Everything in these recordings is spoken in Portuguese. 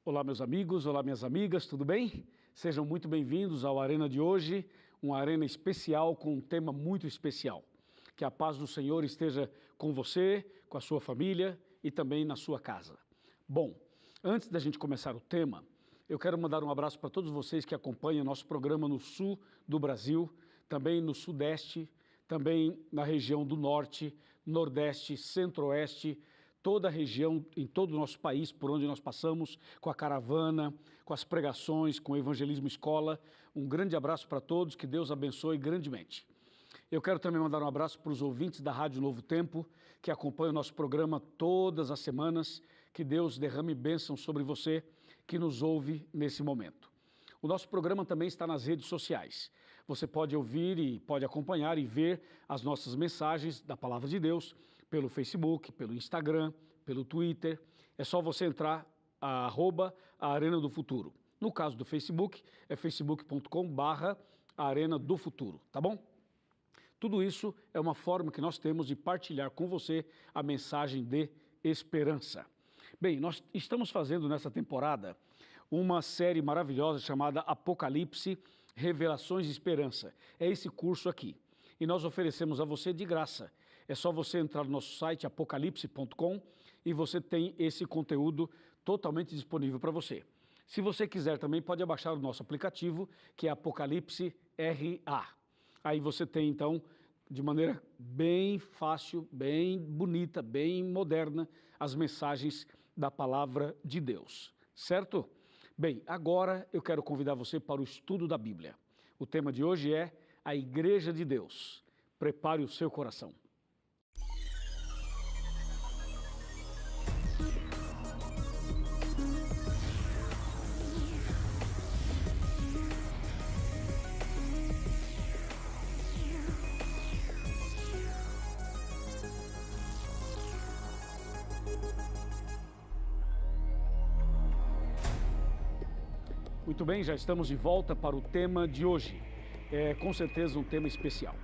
Olá, meus amigos, olá, minhas amigas, tudo bem? Sejam muito bem-vindos ao Arena de hoje, uma arena especial com um tema muito especial. Que a paz do Senhor esteja com você, com a sua família e também na sua casa. Bom, antes da gente começar o tema, eu quero mandar um abraço para todos vocês que acompanham nosso programa no sul do Brasil, também no sudeste, também na região do norte, nordeste, centro-oeste, toda a região, em todo o nosso país, por onde nós passamos, com a caravana, com as pregações, com o Evangelismo Escola. Um grande abraço para todos, que Deus abençoe grandemente. Eu quero também mandar um abraço para os ouvintes da Rádio Novo Tempo, que acompanham o nosso programa todas as semanas. Que Deus derrame bênção sobre você, que nos ouve nesse momento. O nosso programa também está nas redes sociais. Você pode ouvir e pode acompanhar e ver as nossas mensagens da Palavra de Deus pelo Facebook, pelo Instagram, pelo Twitter. É só você entrar a Arena do Futuro. No caso do Facebook, é facebook.com/Arena do Futuro, tá bom? Tudo isso é uma forma que nós temos de partilhar com você a mensagem de esperança. Bem, nós estamos fazendo nessa temporada uma série maravilhosa chamada Apocalipse, Revelações de Esperança. É esse curso aqui. E nós oferecemos a você de graça. É só você entrar no nosso site apocalipse.com e você tem esse conteúdo totalmente disponível para você. Se você quiser também pode abaixar o nosso aplicativo, que é Apocalipse RA. Aí você tem então, de maneira bem fácil, bem bonita, bem moderna, as mensagens da Palavra de Deus, certo? Bem, agora eu quero convidar você para o estudo da Bíblia. O tema de hoje é a Igreja de Deus. Prepare o seu coração. Muito bem, já estamos de volta para o tema de hoje. É com certeza um tema especial.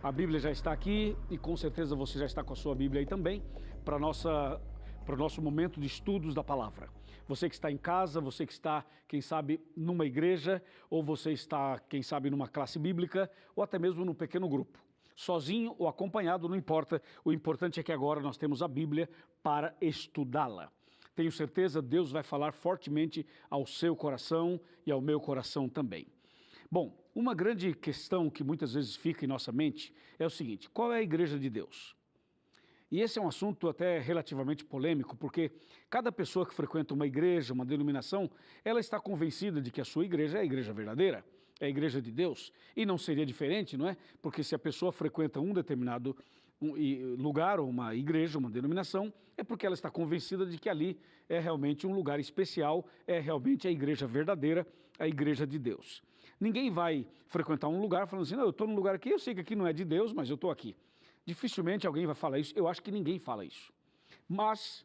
A Bíblia já está aqui e com certeza você já está com a sua Bíblia aí também para o nosso momento de estudos da palavra. Você que está em casa, você que está, quem sabe, numa igreja, ou você está, quem sabe, numa classe bíblica, ou até mesmo num pequeno grupo. Sozinho ou acompanhado, não importa. O importante é que agora nós temos a Bíblia para estudá-la. Tenho certeza Deus vai falar fortemente ao seu coração e ao meu coração também. Bom, uma grande questão que muitas vezes fica em nossa mente é o seguinte: qual é a Igreja de Deus? E esse é um assunto até relativamente polêmico, porque cada pessoa que frequenta uma igreja, uma denominação, ela está convencida de que a sua igreja é a igreja verdadeira, é a igreja de Deus. E não seria diferente, não é? Porque se a pessoa frequenta um determinado lugar, ou uma igreja, uma denominação, é porque ela está convencida de que ali é realmente um lugar especial, é realmente a igreja verdadeira, a igreja de Deus. Ninguém vai frequentar um lugar falando assim: não, eu estou num lugar aqui, eu sei que aqui não é de Deus, mas eu estou aqui. Dificilmente alguém vai falar isso, eu acho que ninguém fala isso. Mas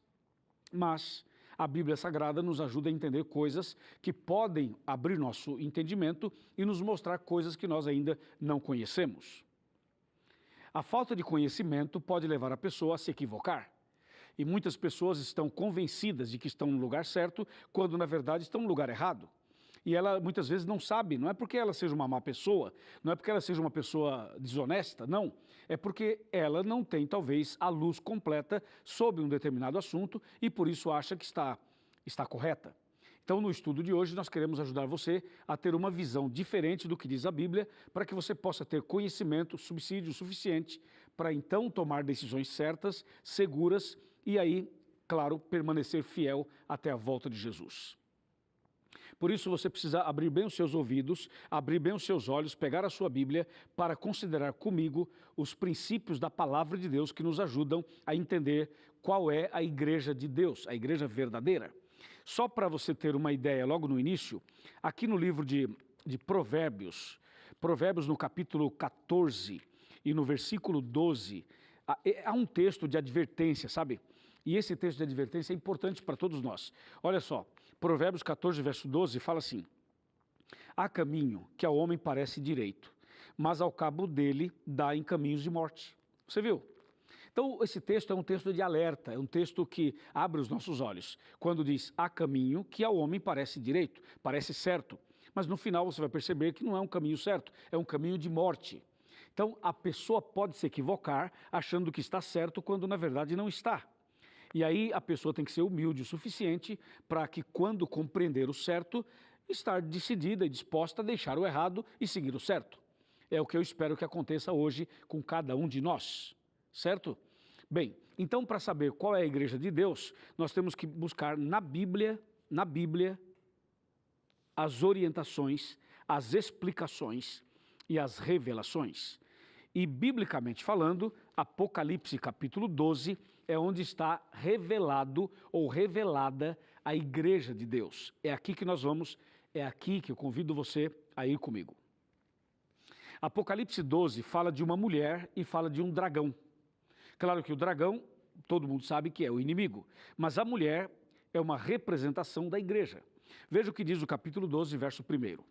a Bíblia Sagrada nos ajuda a entender coisas que podem abrir nosso entendimento e nos mostrar coisas que nós ainda não conhecemos. A falta de conhecimento pode levar a pessoa a se equivocar. E muitas pessoas estão convencidas de que estão no lugar certo, quando na verdade estão no lugar errado. E ela muitas vezes não sabe, não é porque ela seja uma má pessoa, não é porque ela seja uma pessoa desonesta, não. É porque ela não tem talvez a luz completa sobre um determinado assunto e por isso acha que está correta. Então no estudo de hoje nós queremos ajudar você a ter uma visão diferente do que diz a Bíblia, para que você possa ter conhecimento, subsídio suficiente para então tomar decisões certas, seguras e aí, claro, permanecer fiel até a volta de Jesus. Por isso você precisa abrir bem os seus ouvidos, abrir bem os seus olhos, pegar a sua Bíblia para considerar comigo os princípios da Palavra de Deus que nos ajudam a entender qual é a Igreja de Deus, a Igreja verdadeira. Só para você ter uma ideia logo no início, aqui no livro de Provérbios no capítulo 14 e no versículo 12, há um texto de advertência, sabe? E esse texto de advertência é importante para todos nós. Olha só, Provérbios 14, verso 12, fala assim: há caminho que ao homem parece direito, mas ao cabo dele dá em caminhos de morte. Você viu? Então, esse texto é um texto de alerta, é um texto que abre os nossos olhos. Quando diz, há caminho que ao homem parece direito, parece certo, mas no final você vai perceber que não é um caminho certo, é um caminho de morte. Então, a pessoa pode se equivocar achando que está certo quando na verdade não está. E aí a pessoa tem que ser humilde o suficiente para que, quando compreender o certo, estar decidida e disposta a deixar o errado e seguir o certo. É o que eu espero que aconteça hoje com cada um de nós, certo? Bem, então para saber qual é a igreja de Deus, nós temos que buscar na Bíblia, as orientações, as explicações e as revelações. E, biblicamente falando, Apocalipse capítulo 12 é onde está revelado ou revelada a igreja de Deus. É aqui que nós vamos, é aqui que eu convido você a ir comigo. Apocalipse 12 fala de uma mulher e fala de um dragão. Claro que o dragão, todo mundo sabe que é o inimigo, mas a mulher é uma representação da igreja. Veja o que diz o capítulo 12, verso 1.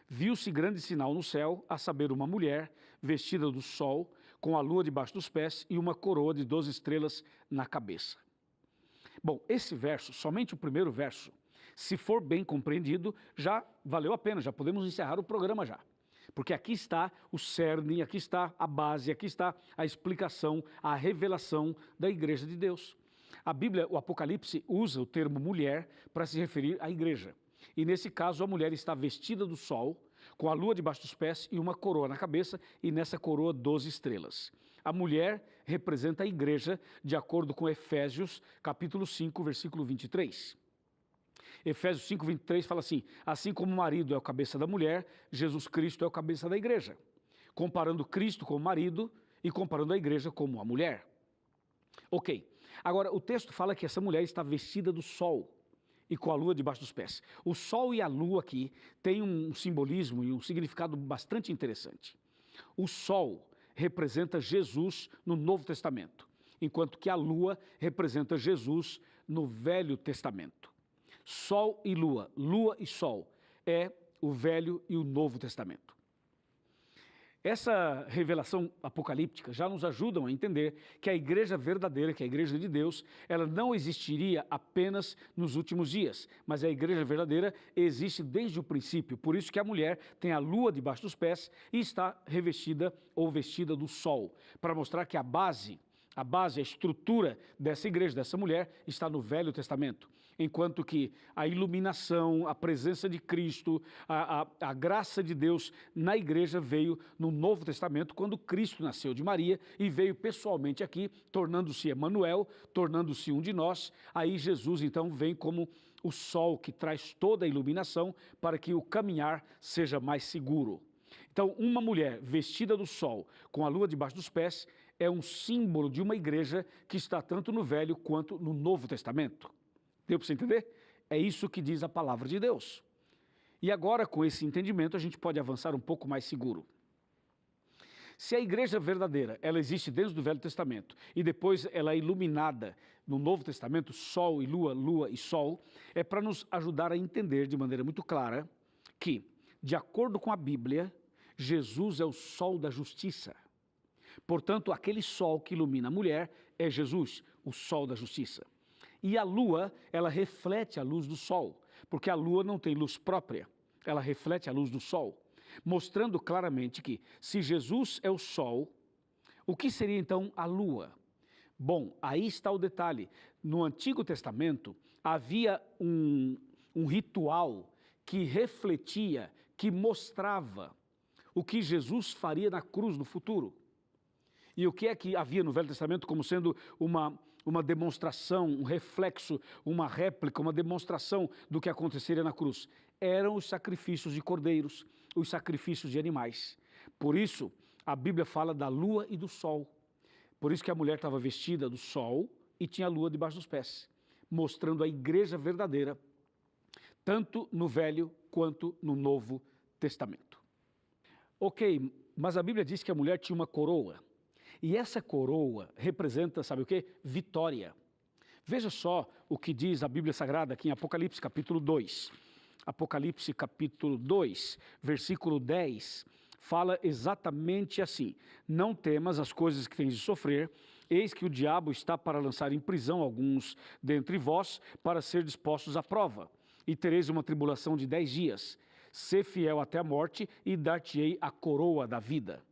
Viu-se grande sinal no céu, a saber, uma mulher vestida do sol, com a lua debaixo dos pés e uma coroa de 12 estrelas na cabeça. Bom, esse verso, somente o primeiro verso, se for bem compreendido, já valeu a pena, já podemos encerrar o programa já. Porque aqui está o cerne, aqui está a base, aqui está a explicação, a revelação da igreja de Deus. A Bíblia, o Apocalipse, usa o termo mulher para se referir à igreja. E nesse caso a mulher está vestida do sol, com a lua debaixo dos pés e uma coroa na cabeça, e nessa coroa 12 estrelas. A mulher representa a igreja, de acordo com Efésios, capítulo 5, versículo 23. Efésios 5, 23 fala assim, assim como o marido é o cabeça da mulher, Jesus Cristo é o cabeça da igreja. Comparando Cristo com o marido e comparando a igreja como a mulher. Ok, agora o texto fala que essa mulher está vestida do sol e com a lua debaixo dos pés. O sol e a lua aqui têm um simbolismo e um significado bastante interessante. O sol representa Jesus no Novo Testamento, enquanto que a lua representa Jesus no Velho Testamento. Sol e lua e sol, é o Velho e o Novo Testamento. Essa revelação apocalíptica já nos ajuda a entender que a igreja verdadeira, que a igreja de Deus, ela não existiria apenas nos últimos dias, mas a igreja verdadeira existe desde o princípio. Por isso que a mulher tem a lua debaixo dos pés e está revestida ou vestida do sol, para mostrar que a base, a estrutura dessa igreja, dessa mulher, está no Velho Testamento, enquanto que a iluminação, a presença de Cristo, a graça de Deus na igreja veio no Novo Testamento, quando Cristo nasceu de Maria e veio pessoalmente aqui, tornando-se Emanuel, tornando-se um de nós. Aí Jesus então vem como o sol que traz toda a iluminação para que o caminhar seja mais seguro. Então, uma mulher vestida do sol, com a lua debaixo dos pés, é um símbolo de uma igreja que está tanto no Velho quanto no Novo Testamento. Deu para você entender? É isso que diz a palavra de Deus. E agora, com esse entendimento, a gente pode avançar um pouco mais seguro. Se a igreja verdadeira, ela existe desde o Velho Testamento e depois ela é iluminada no Novo Testamento, sol e lua, lua e sol, é para nos ajudar a entender de maneira muito clara que, de acordo com a Bíblia, Jesus é o sol da justiça. Portanto, aquele sol que ilumina a mulher é Jesus, o sol da justiça. E a lua, ela reflete a luz do sol, porque a lua não tem luz própria, ela reflete a luz do sol, mostrando claramente que, se Jesus é o sol, o que seria então a lua? Bom, aí está o detalhe. No Antigo Testamento, havia um ritual que refletia, que mostrava o que Jesus faria na cruz no futuro. E o que é que havia no Velho Testamento como sendo uma demonstração, um reflexo, uma réplica, uma demonstração do que aconteceria na cruz? Eram os sacrifícios de cordeiros, os sacrifícios de animais. Por isso, a Bíblia fala da lua e do sol. Por isso que a mulher estava vestida do sol e tinha a lua debaixo dos pés, mostrando a igreja verdadeira, tanto no Velho quanto no Novo Testamento. Ok, mas a Bíblia diz que a mulher tinha uma coroa. E essa coroa representa, sabe o quê? Vitória. Veja só o que diz a Bíblia Sagrada aqui em Apocalipse capítulo 2. Apocalipse capítulo 2, versículo 10, fala exatamente assim: não temas as coisas que tens de sofrer, eis que o diabo está para lançar em prisão alguns dentre vós, para ser dispostos à prova. E tereis uma tribulação de 10 dias. Sê fiel até a morte, e dar-te-ei a coroa da vida.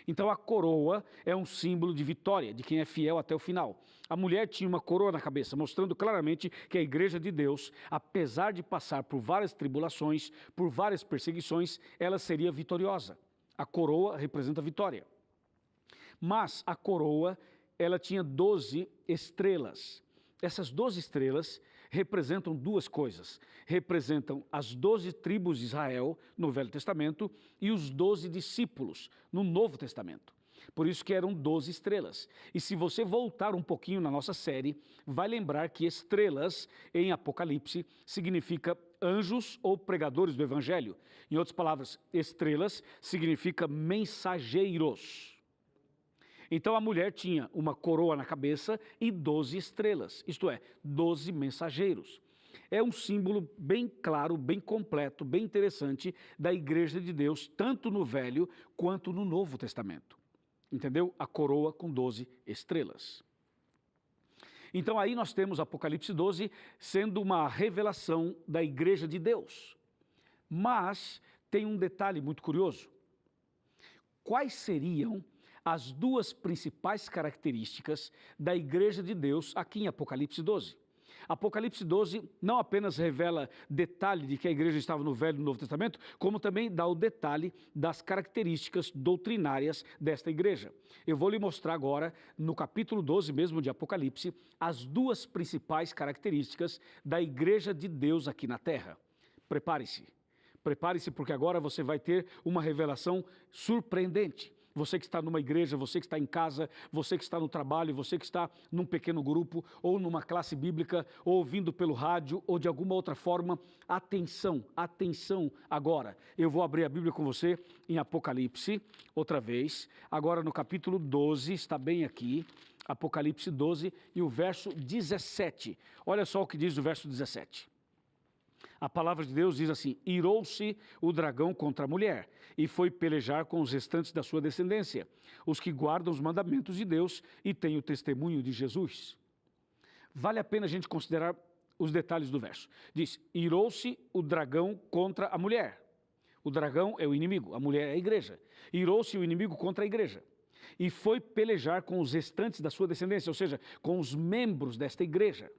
Então a coroa é um símbolo de vitória, de quem é fiel até o final. A mulher tinha uma coroa na cabeça, mostrando claramente que a igreja de Deus, apesar de passar por várias tribulações, por várias perseguições, ela seria vitoriosa. A coroa representa a vitória. Mas a coroa, ela tinha 12 estrelas. Essas 12 estrelas representam duas coisas. Representam as 12 tribos de Israel no Velho Testamento e os 12 discípulos no Novo Testamento. Por isso que eram 12 estrelas. E se você voltar um pouquinho na nossa série, vai lembrar que estrelas em Apocalipse significa anjos ou pregadores do Evangelho. Em outras palavras, estrelas significa mensageiros. Então a mulher tinha uma coroa na cabeça e 12 estrelas, isto é, 12 mensageiros. É um símbolo bem claro, bem completo, bem interessante da igreja de Deus, tanto no Velho quanto no Novo Testamento. Entendeu? A coroa com 12 estrelas. Então aí nós temos Apocalipse 12 sendo uma revelação da igreja de Deus. Mas tem um detalhe muito curioso. Quais seriam as duas principais características da igreja de Deus aqui em Apocalipse 12? Apocalipse 12 não apenas revela detalhe de que a igreja estava no Velho e no Novo Testamento, como também dá o detalhe das características doutrinárias desta igreja. Eu vou lhe mostrar agora, no capítulo 12 mesmo de Apocalipse, as duas principais características da igreja de Deus aqui na terra. Prepare-se. Prepare-se, porque agora você vai ter uma revelação surpreendente. Você que está numa igreja, você que está em casa, você que está no trabalho, você que está num pequeno grupo ou numa classe bíblica, ou ouvindo pelo rádio ou de alguma outra forma, atenção, atenção agora. Eu vou abrir a Bíblia com você em Apocalipse, outra vez, agora no capítulo 12, está bem aqui, Apocalipse 12 e o verso 17. Olha só o que diz o verso 17. A palavra de Deus diz assim: irou-se o dragão contra a mulher e foi pelejar com os restantes da sua descendência, os que guardam os mandamentos de Deus e têm o testemunho de Jesus. Vale a pena a gente considerar os detalhes do verso. Diz, irou-se o dragão contra a mulher. O dragão é o inimigo, a mulher é a igreja. Irou-se o inimigo contra a igreja. E foi pelejar com os restantes da sua descendência, ou seja, com os membros desta igreja.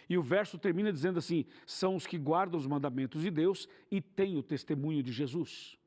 E o verso termina dizendo assim, são os que guardam os mandamentos de Deus e têm o testemunho de Jesus.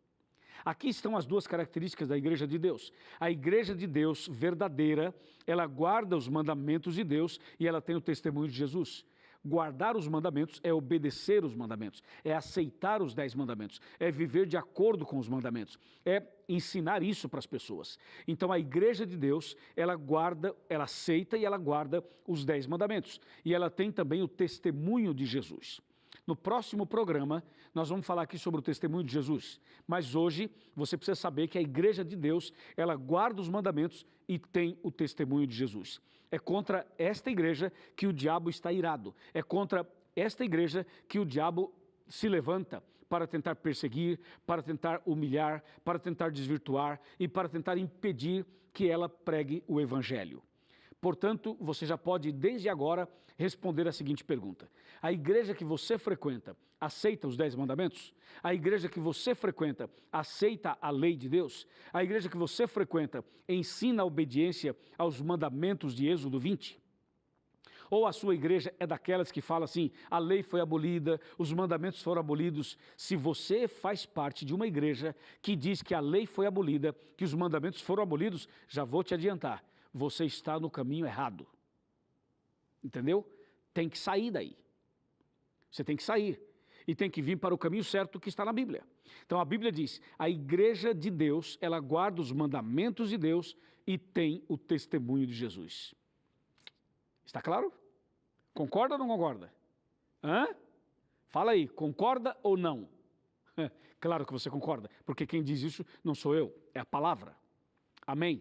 Aqui estão as duas características da igreja de Deus. A igreja de Deus verdadeira, ela guarda os mandamentos de Deus e ela tem o testemunho de Jesus. Guardar os mandamentos é obedecer os mandamentos, é aceitar os 10 mandamentos, é viver de acordo com os mandamentos, é ensinar isso para as pessoas. Então a igreja de Deus, ela guarda, ela aceita e ela guarda os 10 mandamentos. E ela tem também o testemunho de Jesus. No próximo programa, nós vamos falar aqui sobre o testemunho de Jesus. Mas hoje, você precisa saber que a igreja de Deus, ela guarda os mandamentos e tem o testemunho de Jesus. É contra esta igreja que o diabo está irado. É contra esta igreja que o diabo se levanta para tentar perseguir, para tentar humilhar, para tentar desvirtuar e para tentar impedir que ela pregue o evangelho. Portanto, você já pode, desde agora, responder a seguinte pergunta. A igreja que você frequenta aceita os 10 mandamentos? A igreja que você frequenta aceita a lei de Deus? A igreja que você frequenta ensina a obediência aos mandamentos de Êxodo 20? Ou a sua igreja é daquelas que fala assim, a lei foi abolida, os mandamentos foram abolidos? Se você faz parte de uma igreja que diz que a lei foi abolida, que os mandamentos foram abolidos, já vou te adiantar, você está no caminho errado. Entendeu? Tem que sair daí. Você tem que sair. E tem que vir para o caminho certo que está na Bíblia. Então a Bíblia diz, a igreja de Deus, ela guarda os mandamentos de Deus e tem o testemunho de Jesus. Está claro? Concorda ou não concorda? Hã? Fala aí, concorda ou não? Claro que você concorda, porque quem diz isso não sou eu, é a palavra. Amém?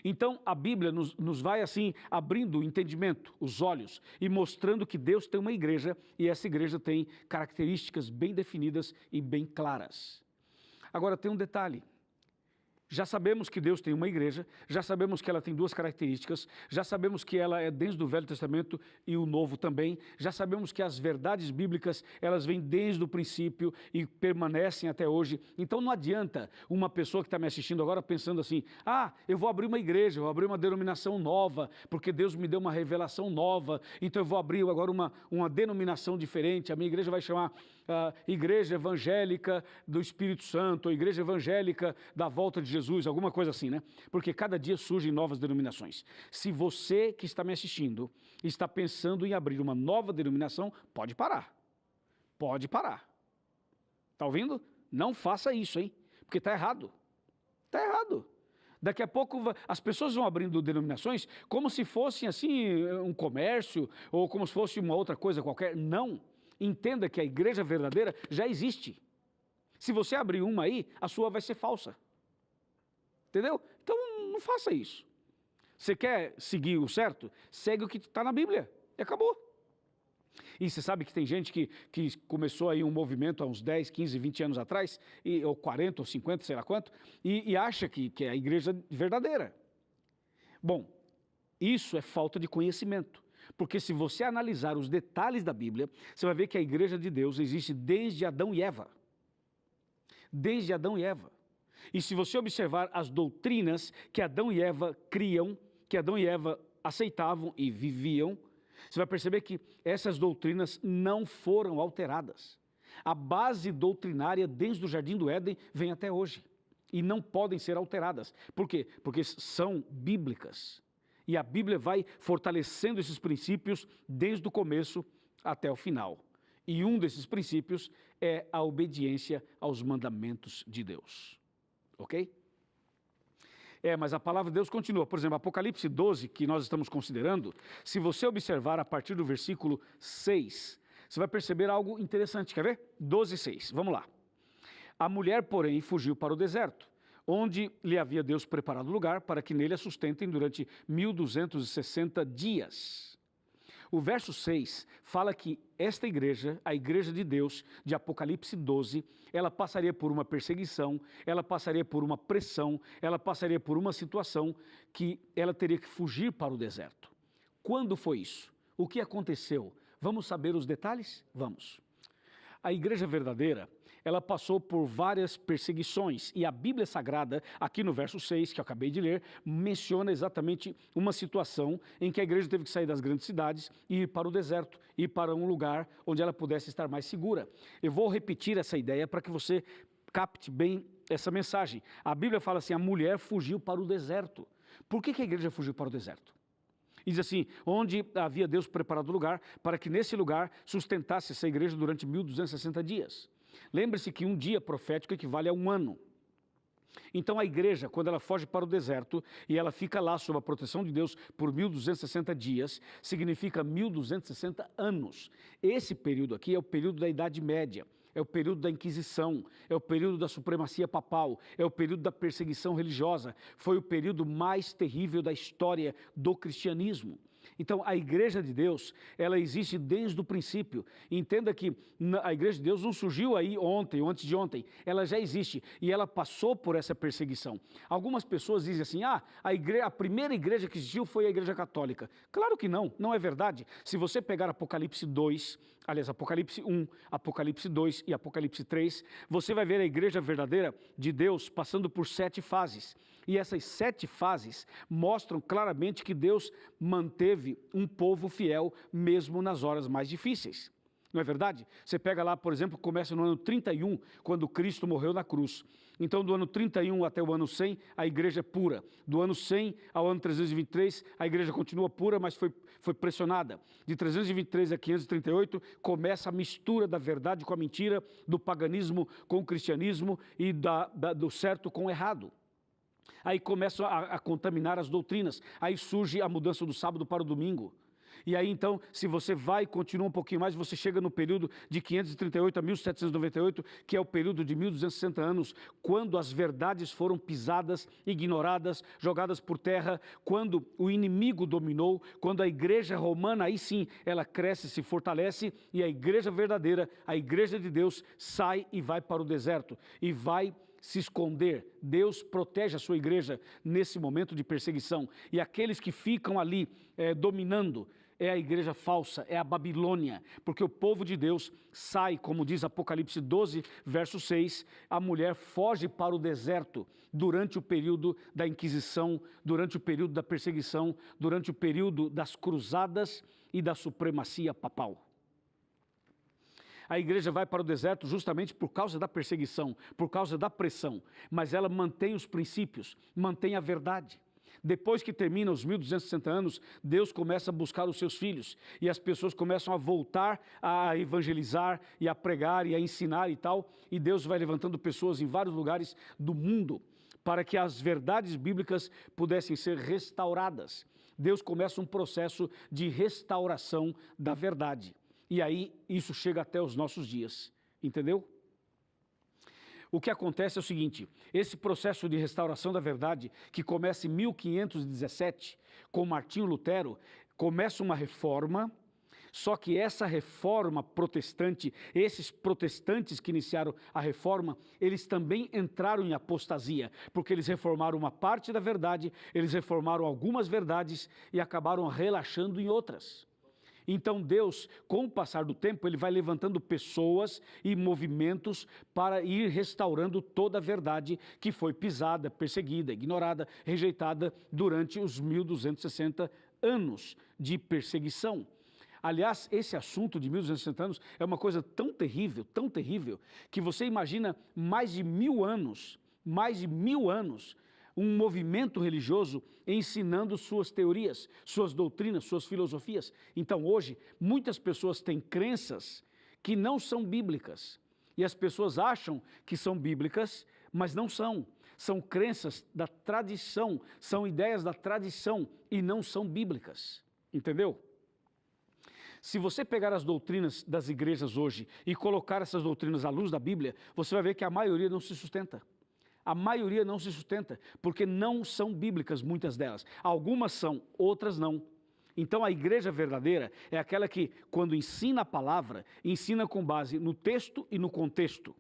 Então a Bíblia nos vai assim abrindo o entendimento, os olhos e mostrando que Deus tem uma igreja e essa igreja tem características bem definidas e bem claras. Agora tem um detalhe, Já sabemos que Deus tem uma igreja, já sabemos que ela tem duas características, já sabemos que ela é desde o Velho Testamento e o Novo também, já sabemos que as verdades bíblicas, elas vêm desde o princípio e permanecem até hoje. Então não adianta uma pessoa que está me assistindo agora pensando assim, eu vou abrir uma igreja, eu vou abrir uma denominação nova, porque Deus me deu uma revelação nova, então eu vou abrir agora uma denominação diferente, a minha igreja vai chamar Igreja Evangélica do Espírito Santo, ou Igreja Evangélica da Volta de Jesus, alguma coisa assim, né? Porque cada dia surgem novas denominações. Se você que está me assistindo está pensando em abrir uma nova denominação, pode parar. Pode parar. Está ouvindo? Não faça isso, hein? Porque está errado. Está errado. Daqui a pouco as pessoas vão abrindo denominações como se fossem assim um comércio ou como se fosse uma outra coisa qualquer. Não. Entenda que a igreja verdadeira já existe. Se você abrir uma aí, a sua vai ser falsa. Entendeu? Então não faça isso. Você quer seguir o certo? Segue o que está na Bíblia. E acabou. E você sabe que tem gente que começou aí um movimento há uns 10, 15, 20 anos atrás, ou 40, ou 50, sei lá quanto, e acha que é a igreja verdadeira. Bom, isso é falta de conhecimento. Porque se você analisar os detalhes da Bíblia, você vai ver que a igreja de Deus existe desde Adão e Eva. Desde Adão e Eva. E se você observar as doutrinas que Adão e Eva criam, que Adão e Eva aceitavam e viviam, você vai perceber que essas doutrinas não foram alteradas. A base doutrinária desde o Jardim do Éden vem até hoje. E não podem ser alteradas. Por quê? Porque são bíblicas. E a Bíblia vai fortalecendo esses princípios desde o começo até o final. E um desses princípios é a obediência aos mandamentos de Deus. Ok? Mas a palavra de Deus continua. Por exemplo, Apocalipse 12, que nós estamos considerando, se você observar a partir do versículo 6, você vai perceber algo interessante. Quer ver? 12, 6. Vamos lá. A mulher, porém, fugiu para o deserto, onde lhe havia Deus preparado lugar para que nele a sustentem durante 1260 dias. O verso 6 fala que esta igreja, a igreja de Deus, de Apocalipse 12, ela passaria por uma perseguição, ela passaria por uma pressão, ela passaria por uma situação que ela teria que fugir para o deserto. Quando foi isso? O que aconteceu? Vamos saber os detalhes? Vamos. A igreja verdadeira, ela passou por várias perseguições e a Bíblia Sagrada, aqui no verso 6, que eu acabei de ler, menciona exatamente uma situação em que a igreja teve que sair das grandes cidades e ir para o deserto, ir para um lugar onde ela pudesse estar mais segura. Eu vou repetir essa ideia para que você capte bem essa mensagem. A Bíblia fala assim, a mulher fugiu para o deserto. Por que a igreja fugiu para o deserto? E diz assim, onde havia Deus preparado lugar para que nesse lugar sustentasse essa igreja durante 1260 dias. Lembre-se que um dia profético equivale a um ano. Então a igreja, quando ela foge para o deserto e ela fica lá sob a proteção de Deus por 1260 dias, significa 1260 anos. Esse período aqui é o período da Idade Média. É o período da Inquisição, é o período da supremacia papal, é o período da perseguição religiosa. Foi o período mais terrível da história do cristianismo. Então, a igreja de Deus, ela existe desde o princípio. Entenda que a igreja de Deus não surgiu aí ontem ou antes de ontem. Ela já existe e ela passou por essa perseguição. Algumas pessoas dizem assim, a primeira igreja que existiu foi a igreja católica. Claro que não, não é verdade. Se você pegar Apocalipse 2, aliás, Apocalipse 1, Apocalipse 2 e Apocalipse 3, você vai ver a igreja verdadeira de Deus passando por 7 fases. E essas 7 fases mostram claramente que Deus manteve um povo fiel mesmo nas horas mais difíceis. Não é verdade? Você pega lá, por exemplo, começa no ano 31, quando Cristo morreu na cruz. Então, do ano 31 até o ano 100, a igreja é pura. Do ano 100 ao ano 323, a igreja continua pura, mas foi pressionada. De 323 a 538, começa a mistura da verdade com a mentira, do paganismo com o cristianismo e do certo com o errado. Aí começam a contaminar as doutrinas, aí surge a mudança do sábado para o domingo. E aí então, se você vai e continua um pouquinho mais, você chega no período de 538 a 1798, que é o período de 1260 anos, quando as verdades foram pisadas, ignoradas, jogadas por terra, quando o inimigo dominou, quando a igreja romana, aí sim, ela cresce, se fortalece, e a igreja verdadeira, a igreja de Deus, sai e vai para o deserto, e vai se esconder. Deus protege a sua igreja nesse momento de perseguição. E aqueles que ficam ali dominando é a igreja falsa, é a Babilônia, porque o povo de Deus sai, como diz Apocalipse 12, verso 6, a mulher foge para o deserto durante o período da Inquisição, durante o período da perseguição, durante o período das cruzadas e da supremacia papal. A igreja vai para o deserto justamente por causa da perseguição, por causa da pressão, mas ela mantém os princípios, mantém a verdade. Depois que termina os 1260 anos, Deus começa a buscar os seus filhos e as pessoas começam a voltar a evangelizar e a pregar e a ensinar e tal, e Deus vai levantando pessoas em vários lugares do mundo para que as verdades bíblicas pudessem ser restauradas. Deus começa um processo de restauração da verdade. E aí isso chega até os nossos dias, entendeu? O que acontece é o seguinte, esse processo de restauração da verdade, que começa em 1517, com Martinho Lutero, começa uma reforma, só que essa reforma protestante, esses protestantes que iniciaram a reforma, eles também entraram em apostasia, porque eles reformaram uma parte da verdade, eles reformaram algumas verdades e acabaram relaxando em outras. Então Deus, com o passar do tempo, Ele vai levantando pessoas e movimentos para ir restaurando toda a verdade que foi pisada, perseguida, ignorada, rejeitada durante os 1260 anos de perseguição. Aliás, esse assunto de 1260 anos é uma coisa tão terrível, que você imagina mais de 1000 anos, um movimento religioso ensinando suas teorias, suas doutrinas, suas filosofias. Então hoje, muitas pessoas têm crenças que não são bíblicas. E as pessoas acham que são bíblicas, mas não são. São crenças da tradição, são ideias da tradição e não são bíblicas. Entendeu? Se você pegar as doutrinas das igrejas hoje e colocar essas doutrinas à luz da Bíblia, você vai ver que a maioria não se sustenta. A maioria não se sustenta, porque não são bíblicas, muitas delas. Algumas são, outras não. Então a igreja verdadeira é aquela que, quando ensina a palavra, ensina com base no texto e no contexto.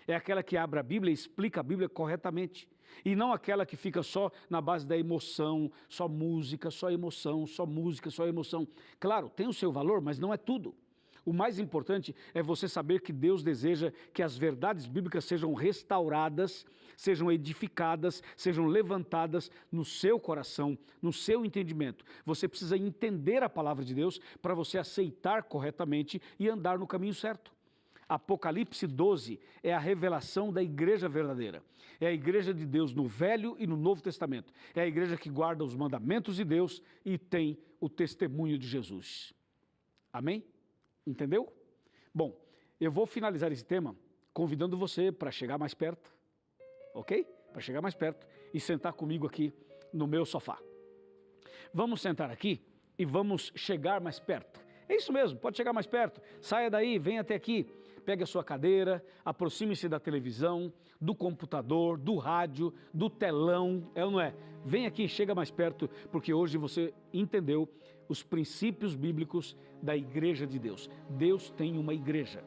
É aquela que abre a Bíblia e explica a Bíblia corretamente. E não aquela que fica só na base da emoção, só música, só emoção, só música, só emoção. Claro, tem o seu valor, mas não é tudo. O mais importante é você saber que Deus deseja que as verdades bíblicas sejam restauradas, sejam edificadas, sejam levantadas no seu coração, no seu entendimento. Você precisa entender a palavra de Deus para você aceitar corretamente e andar no caminho certo. Apocalipse 12 é a revelação da igreja verdadeira. É a igreja de Deus no Velho e no Novo Testamento. É a igreja que guarda os mandamentos de Deus e tem o testemunho de Jesus. Amém? Entendeu? Bom, eu vou finalizar esse tema convidando você para chegar mais perto, ok? Para chegar mais perto e sentar comigo aqui no meu sofá. Vamos sentar aqui e vamos chegar mais perto. É isso mesmo, pode chegar mais perto. Saia daí, venha até aqui. Pegue a sua cadeira, aproxime-se da televisão, do computador, do rádio, do telão, é ou não é? Vem aqui, chega mais perto, porque hoje você entendeu os princípios bíblicos da igreja de Deus. Deus tem uma igreja.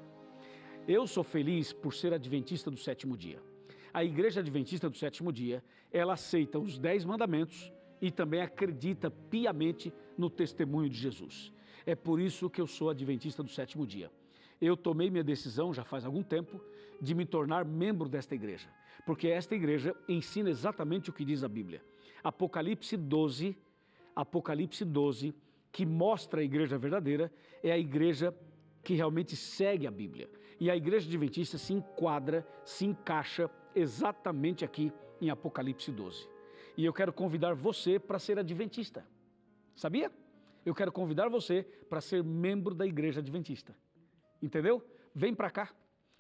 Eu sou feliz por ser adventista do sétimo dia. A igreja adventista do sétimo dia, ela aceita os 10 mandamentos e também acredita piamente no testemunho de Jesus. É por isso que eu sou adventista do sétimo dia. Eu tomei minha decisão, já faz algum tempo, de me tornar membro desta igreja, porque esta igreja ensina exatamente o que diz a Bíblia. Apocalipse 12, que mostra a igreja verdadeira, é a igreja que realmente segue a Bíblia. E a igreja adventista se enquadra, se encaixa exatamente aqui em Apocalipse 12. E eu quero convidar você para ser adventista. Sabia? Eu quero convidar você para ser membro da igreja adventista. Entendeu? Vem para cá.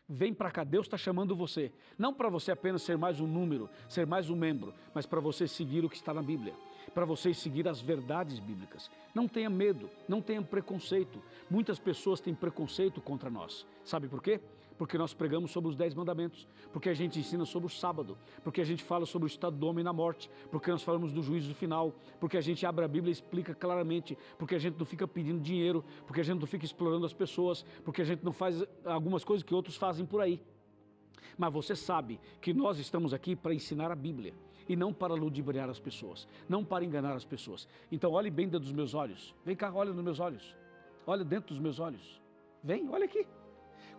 Vem para cá, Deus está chamando você. Não para você apenas ser mais um número, ser mais um membro, mas para você seguir o que está na Bíblia. Para você seguir as verdades bíblicas. Não tenha medo, não tenha preconceito. Muitas pessoas têm preconceito contra nós. Sabe por quê? Porque nós pregamos sobre os 10 mandamentos, porque a gente ensina sobre o sábado, porque a gente fala sobre o estado do homem na morte, porque nós falamos do juízo final, porque a gente abre a Bíblia e explica claramente, porque a gente não fica pedindo dinheiro, porque a gente não fica explorando as pessoas, porque a gente não faz algumas coisas que outros fazem por aí. Mas você sabe que nós estamos aqui para ensinar a Bíblia e não para ludibriar as pessoas, não para enganar as pessoas. Então olhe bem dentro dos meus olhos. Vem cá, olha nos meus olhos. Olha dentro dos meus olhos. Vem, olha aqui.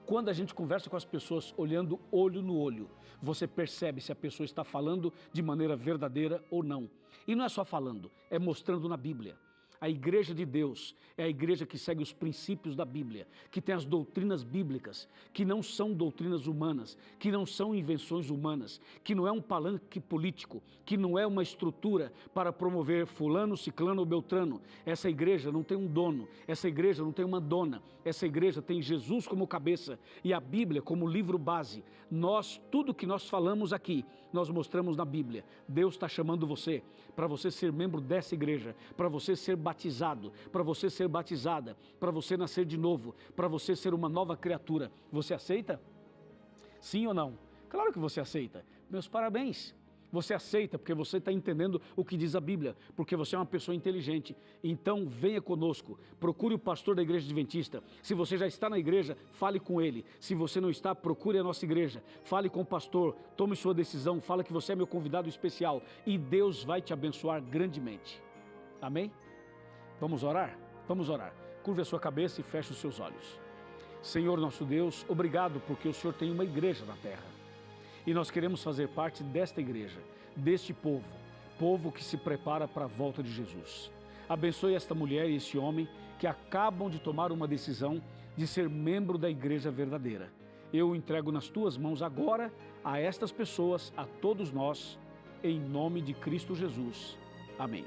Quando a gente conversa com as pessoas olhando olho no olho, você percebe se a pessoa está falando de maneira verdadeira ou não. E não é só falando, é mostrando na Bíblia. A igreja de Deus é a igreja que segue os princípios da Bíblia, que tem as doutrinas bíblicas, que não são doutrinas humanas, que não são invenções humanas, que não é um palanque político, que não é uma estrutura para promover fulano, ciclano ou beltrano. Essa igreja não tem um dono, essa igreja não tem uma dona, essa igreja tem Jesus como cabeça e a Bíblia como livro base. Tudo que nós falamos aqui, nós mostramos na Bíblia. Deus está chamando você para você ser membro dessa igreja, para você ser batizado, para você ser batizada, para você nascer de novo, para você ser uma nova criatura. Você aceita? Sim ou não? Claro que você aceita. Meus parabéns. Você aceita porque você está entendendo o que diz a Bíblia, porque você é uma pessoa inteligente. Então venha conosco, procure o pastor da igreja adventista. Se você já está na igreja, fale com ele. Se você não está, procure a nossa igreja. Fale com o pastor, tome sua decisão, fala que você é meu convidado especial e Deus vai te abençoar grandemente. Amém? Vamos orar? Vamos orar. Curva a sua cabeça e feche os seus olhos. Senhor nosso Deus, obrigado porque o Senhor tem uma igreja na terra. E nós queremos fazer parte desta igreja, deste povo que se prepara para a volta de Jesus. Abençoe esta mulher e esse homem que acabam de tomar uma decisão de ser membro da igreja verdadeira. Eu o entrego nas tuas mãos agora a estas pessoas, a todos nós, em nome de Cristo Jesus. Amém.